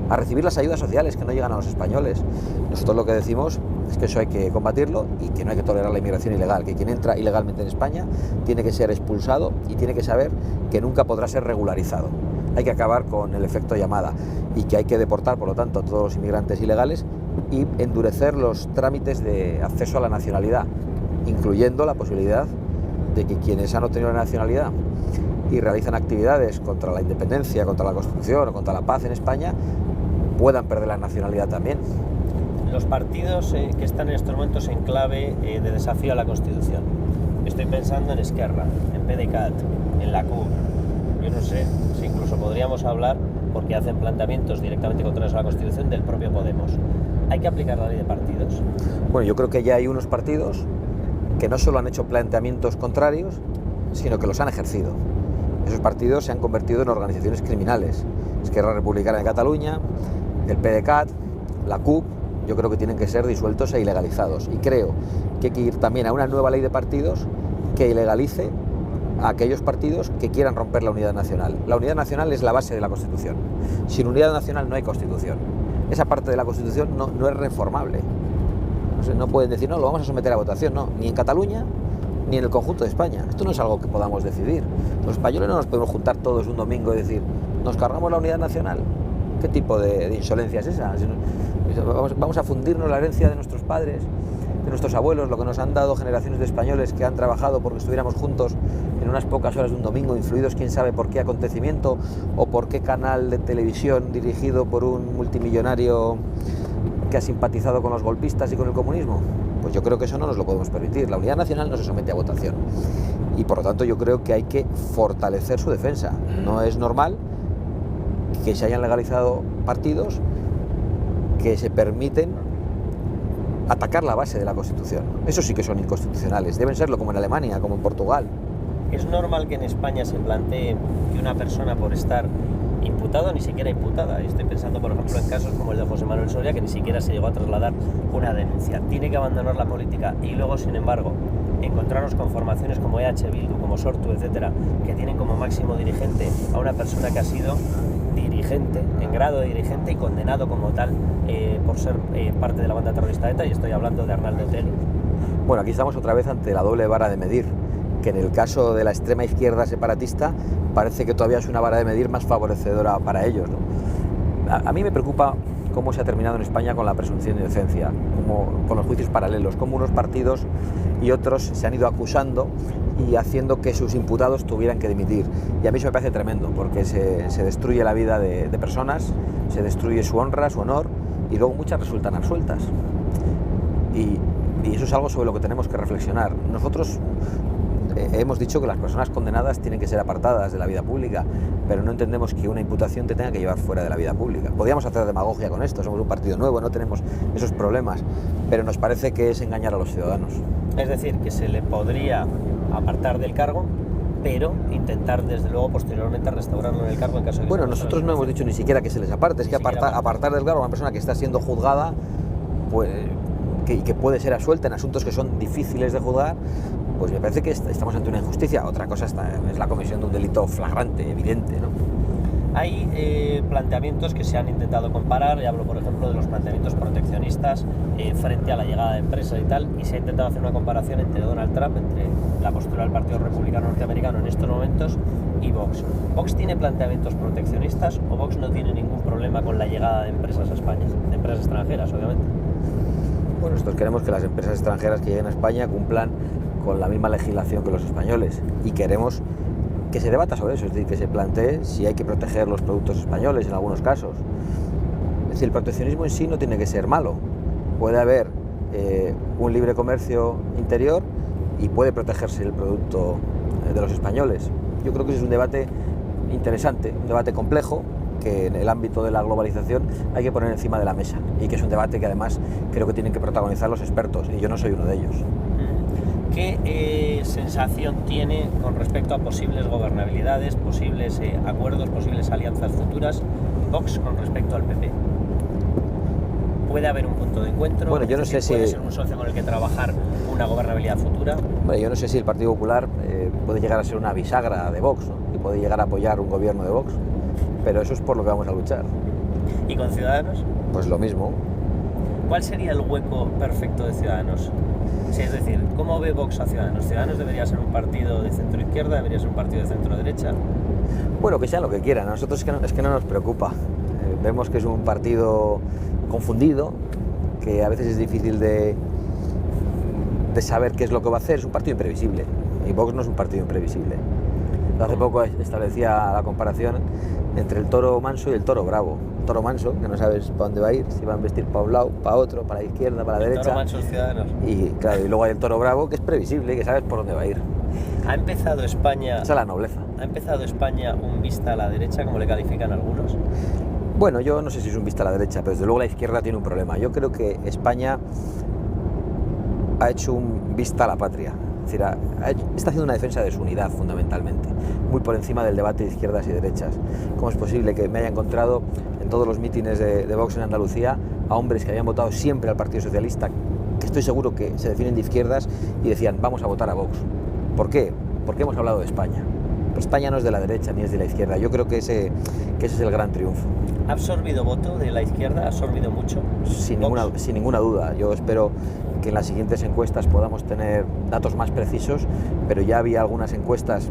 A recibir las ayudas sociales que no llegan a los españoles. Nosotros lo que decimos es que eso hay que combatirlo, y que no hay que tolerar la inmigración ilegal, que quien entra ilegalmente en España tiene que ser expulsado y tiene que saber que nunca podrá ser regularizado. Hay que acabar con el efecto llamada, y que hay que deportar, por lo tanto, a todos los inmigrantes ilegales y endurecer los trámites de acceso a la nacionalidad, incluyendo la posibilidad de que quienes han obtenido la nacionalidad y realizan actividades contra la independencia, contra la Constitución o contra la paz en España, puedan perder la nacionalidad también. Los partidos que están en estos momentos en clave de desafío a la Constitución. Estoy pensando en Esquerra, en PDeCAT, en la CUP. Yo no sé si incluso podríamos hablar, porque hacen planteamientos directamente contrarios a la Constitución, del propio Podemos. ¿Hay que aplicar la ley de partidos? Bueno, yo creo que ya hay unos partidos que no solo han hecho planteamientos contrarios, sino que los han ejercido. Esos partidos se han convertido en organizaciones criminales. Esquerra Republicana de Cataluña, el PDeCAT, la CUP, yo creo que tienen que ser disueltos e ilegalizados. Y creo que hay que ir también a una nueva ley de partidos que ilegalice a aquellos partidos que quieran romper la unidad nacional. La unidad nacional es la base de la Constitución. Sin unidad nacional no hay Constitución. Esa parte de la Constitución no es reformable. No pueden decir: no, lo vamos a someter a votación. No, ni en Cataluña ni en el conjunto de España. Esto no es algo que podamos decidir. Los españoles no nos podemos juntar todos un domingo y decir: nos cargamos la unidad nacional. ¿Qué tipo de insolencia es esa? Vamos a fundirnos la herencia de nuestros padres, de nuestros abuelos, lo que nos han dado generaciones de españoles que han trabajado porque estuviéramos juntos en unas pocas horas de un domingo, influidos quién sabe por qué acontecimiento o por qué canal de televisión dirigido por un multimillonario que ha simpatizado con los golpistas y con el comunismo. Pues yo creo que eso no nos lo podemos permitir. La unidad nacional no se somete a votación y por lo tanto yo creo que hay que fortalecer su defensa. No es normal que se hayan legalizado partidos que se permiten atacar la base de la Constitución. Eso sí que son inconstitucionales. Deben serlo como en Alemania, como en Portugal. ¿Es normal que en España se plantee que una persona por estar imputado, ni siquiera imputada, estoy pensando por ejemplo en casos como el de José Manuel Soria, que ni siquiera se llegó a trasladar una denuncia, tiene que abandonar la política y luego sin embargo encontrarnos con formaciones como EH Bildu, como Sortu, etcétera, que tienen como máximo dirigente a una persona que ha sido dirigente, en grado de dirigente y condenado como tal por ser parte de la banda terrorista ETA, y estoy hablando de Arnaldo Otegi? Bueno, aquí estamos otra vez ante la doble vara de medir, que en el caso de la extrema izquierda separatista parece que todavía es una vara de medir más favorecedora para ellos, ¿no? A mí me preocupa cómo se ha terminado en España con la presunción de inocencia, con los juicios paralelos, cómo unos partidos y otros se han ido acusando y haciendo que sus imputados tuvieran que dimitir. Y a mí eso me parece tremendo, porque se destruye la vida de personas, se destruye su honra, su honor, y luego muchas resultan absueltas. Y eso es algo sobre lo que tenemos que reflexionar. Nosotros hemos dicho que las personas condenadas tienen que ser apartadas de la vida pública, pero no entendemos que una imputación te tenga que llevar fuera de la vida pública. Podríamos hacer demagogia con esto, somos un partido nuevo, no tenemos esos problemas, pero nos parece que es engañar a los ciudadanos. Es decir, que se le podría apartar del cargo, pero intentar desde luego posteriormente restaurarlo en el cargo en caso de que... Bueno, nosotros no hemos dicho ni siquiera que se les aparte, es que apartar del cargo a una persona que está siendo juzgada, pues, que puede ser absuelta en asuntos que son difíciles de juzgar, pues me parece que estamos ante una injusticia. Otra cosa es la comisión de un delito flagrante, evidente, ¿no? Hay planteamientos que se han intentado comparar, y hablo por ejemplo de los planteamientos proteccionistas frente a la llegada de empresas y tal, y se ha intentado hacer una comparación entre Donald Trump, entre la postura del Partido Republicano Norteamericano en estos momentos y Vox. ¿Vox tiene planteamientos proteccionistas o Vox no tiene ningún problema con la llegada de empresas a España? De empresas extranjeras, obviamente. Bueno, nosotros queremos que las empresas extranjeras que lleguen a España cumplan con la misma legislación que los españoles, y queremos que se debata sobre eso, es decir, que se plantee si hay que proteger los productos españoles en algunos casos. Es decir, el proteccionismo en sí no tiene que ser malo. Puede haber un libre comercio interior y puede protegerse el producto de los españoles. Yo creo que ese es un debate interesante, un debate complejo, que en el ámbito de la globalización hay que poner encima de la mesa, y que es un debate que además creo que tienen que protagonizar los expertos, y yo no soy uno de ellos. ¿Qué sensación tiene con respecto a posibles gobernabilidades, posibles acuerdos, posibles alianzas futuras Vox con respecto al PP? ¿Puede haber un punto de encuentro? Bueno, yo no sé si... ¿Puede ser un socio con el que trabajar una gobernabilidad futura? Bueno, yo no sé si el Partido Popular puede llegar a ser una bisagra de Vox, ¿no? Y puede llegar a apoyar un gobierno de Vox, pero eso es por lo que vamos a luchar. ¿Y con Ciudadanos? Pues lo mismo. ¿Cuál sería el hueco perfecto de Ciudadanos? Sí, es decir, ¿cómo ve Vox a Ciudadanos? ¿Ciudadanos debería ser un partido de centro-izquierda? ¿Debería ser un partido de centro-derecha? Bueno, que sean lo que quieran. A nosotros es que no nos preocupa. Vemos que es un partido confundido, que a veces es difícil de saber qué es lo que va a hacer. Es un partido imprevisible, y Vox no es un partido imprevisible. Hace poco establecía la comparación entre el toro manso y el toro bravo. El toro manso, que no sabes para dónde va a ir, si va a investir para un lado, para otro, para la izquierda, para la derecha. El toro manso es Ciudadanos. Y claro, y luego hay el toro bravo, que es previsible, que sabes por dónde va a ir. ¿Ha empezado España... Esa es la nobleza. ¿Ha empezado España un vista a la derecha, como le califican algunos? Bueno, yo no sé si es un vista a la derecha, pero desde luego la izquierda tiene un problema. Yo creo que España ha hecho un vista a la patria. Es decir, está haciendo una defensa de su unidad fundamentalmente, muy por encima del debate de izquierdas y derechas. ¿Cómo es posible que me haya encontrado en todos los mítines de Vox en Andalucía a hombres que habían votado siempre al Partido Socialista, que estoy seguro que se definen de izquierdas, y decían vamos a votar a Vox? ¿Por qué? Porque hemos hablado de España. Pero España no es de la derecha ni es de la izquierda. Yo creo que ese es el gran triunfo. ¿Ha absorbido voto de la izquierda? ¿Ha absorbido mucho? Sin ninguna duda. Yo espero que en las siguientes encuestas podamos tener datos más precisos, pero ya había algunas encuestas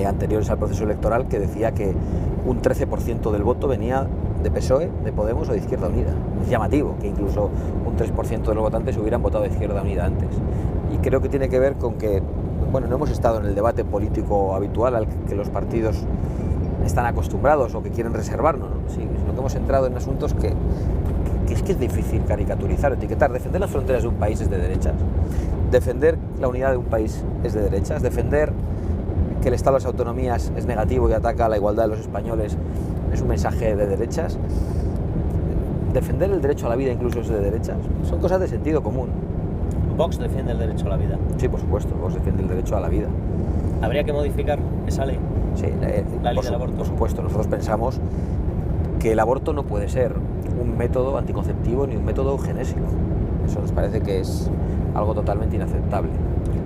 anteriores al proceso electoral que decía que un 13% del voto venía de PSOE, de Podemos o de Izquierda Unida. Es llamativo que incluso un 3% de los votantes hubieran votado de Izquierda Unida antes. Y creo que tiene que ver con que, bueno, no hemos estado en el debate político habitual al que los partidos están acostumbrados o que quieren reservarnos, ¿no? Sí, sino que hemos entrado en asuntos que es difícil caricaturizar, etiquetar. Defender las fronteras de un país es de derechas, defender la unidad de un país es de derechas, defender que el Estado de las autonomías es negativo y ataca a la igualdad de los españoles es un mensaje de derechas, defender el derecho a la vida incluso es de derechas, son cosas de sentido común. Vox defiende el derecho a la vida. Sí, por supuesto, Vox defiende el derecho a la vida. ¿Habría que modificar esa ley? Sí, la ley del aborto. Por supuesto, nosotros pensamos que el aborto no puede ser un método anticonceptivo ni un método eugenésico. Eso nos parece que es algo totalmente inaceptable.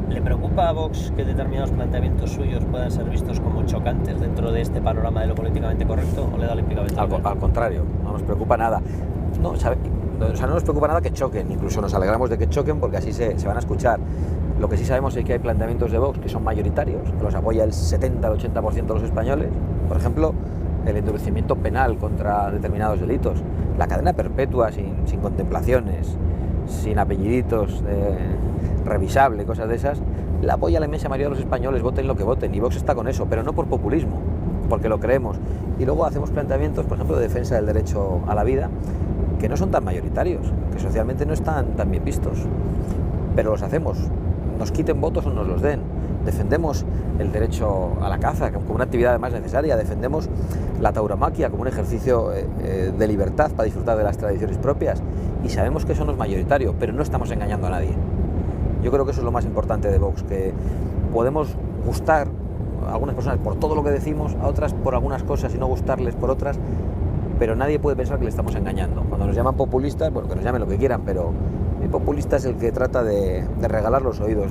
¿Le preocupa a Vox que determinados planteamientos suyos puedan ser vistos como chocantes dentro de este panorama de lo políticamente correcto o le da el implicabilidad? Al contrario, no nos preocupa nada. No nos preocupa nada que choquen, incluso nos alegramos de que choquen porque así se van a escuchar. Lo que sí sabemos es que hay planteamientos de Vox que son mayoritarios, que los apoya el 70 al 80% de los españoles. Por ejemplo, el endurecimiento penal contra determinados delitos, la cadena perpetua sin contemplaciones, sin apelliditos, revisable, cosas de esas, la apoya la inmensa mayoría de los españoles, voten lo que voten, y Vox está con eso, pero no por populismo, porque lo creemos. Y luego hacemos planteamientos, por ejemplo, de defensa del derecho a la vida, que no son tan mayoritarios, que socialmente no están tan bien vistos, pero los hacemos, nos quiten votos o nos los den. Defendemos el derecho a la caza como una actividad además necesaria, defendemos la tauromaquia como un ejercicio de libertad para disfrutar de las tradiciones propias, y sabemos que eso no es mayoritario, pero no estamos engañando a nadie. Yo creo que eso es lo más importante de Vox, que podemos gustar a algunas personas por todo lo que decimos, a otras por algunas cosas y no gustarles por otras, pero nadie puede pensar que le estamos engañando. Cuando nos llaman populistas, bueno, que nos llamen lo que quieran, pero el populista es el que trata de regalar los oídos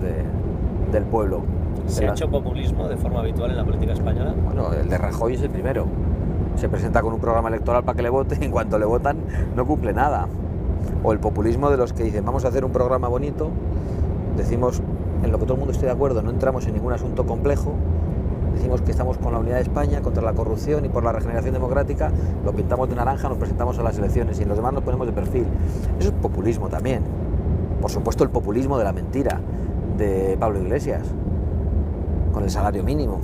del pueblo. ¿Se ha hecho populismo de forma habitual en la política española? Bueno, el de Rajoy es el primero. Se presenta con un programa electoral para que le voten y en cuanto le votan no cumple nada. O el populismo de los que dicen vamos a hacer un programa bonito, decimos en lo que todo el mundo esté de acuerdo, no entramos en ningún asunto complejo, decimos que estamos con la unidad de España, contra la corrupción y por la regeneración democrática, lo pintamos de naranja, nos presentamos a las elecciones y en los demás nos ponemos de perfil. Eso es populismo también. Por supuesto el populismo de la mentira de Pablo Iglesias, con el salario mínimo,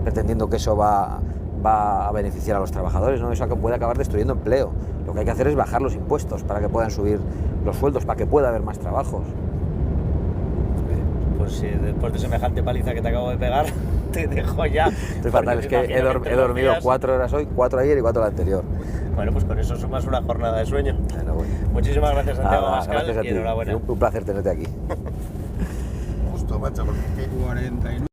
pretendiendo que eso va a beneficiar a los trabajadores, ¿no? Eso puede acabar destruyendo empleo. Lo que hay que hacer es bajar los impuestos para que puedan subir los sueldos, para que pueda haber más trabajos. Pues si después de semejante paliza que te acabo de pegar, te dejo ya. Estoy fatal, es que he dormido 4 horas hoy, 4 ayer y 4 la anterior. Bueno, pues con eso sumas una jornada de sueño. Bueno. Muchísimas gracias, Santiago Abascal, gracias a ti. y enhorabuena. Un placer tenerte aquí. Justo, macho, porque 49.